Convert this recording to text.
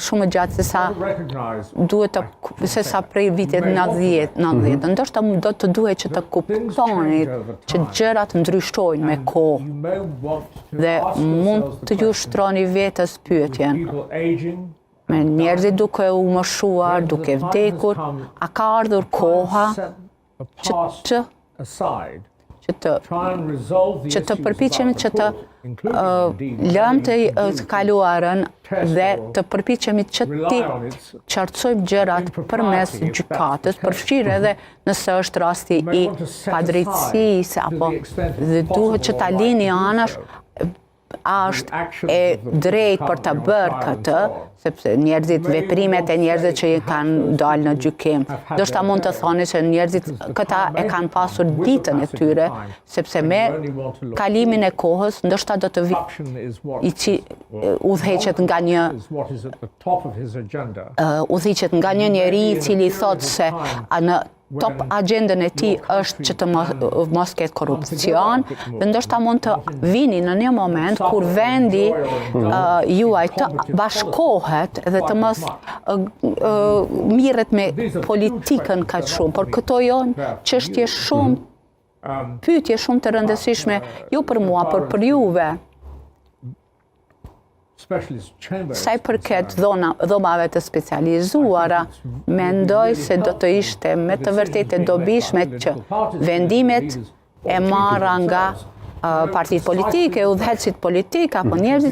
shumë gjatë se sa prej vitit 90. Ndoshta do të duhet që të kuptoni që gjërat ndryshojnë me kohë dhe mund të ju shtroni vetës pyetjen. Me njerëzit duke u moshuar, duke vdekur, a ka ardhur koha që të përpiqemi që të lëmë të kaluarën dhe të përpiqemi që ti qartësojmë gjërat përmes gjykatës, përfshirë edhe nëse është rasti i padrejtësisë apo dhe duhet që ta lini anash a është e drejtë për të bërë këtë, sepse njerëzit, veprimet e njerëzit që kanë dalë në gjykim. Ndoshta mund të thoni se njerëzit këta e kanë pasur ditën e tyre, sepse me kalimin e kohës, ndoshta do të udhëheqet nga një njeri i cili thotë se në top agendën e tij është që të mos ketë korrupsion, dhe ndoshta mund të vini në një moment kur vendi juaj të bashkohet dhe të mos mirret me politikën kaq shumë, por këto janë çështje pyetje shumë të rëndësishme, jo për mua, por për juve. Sa i përket dhomave të specializuara, mendoj se do të ishte me të vërtetë dobishme që vendimet e marra nga partitë politike, udhëheqësit politik apo njerëzit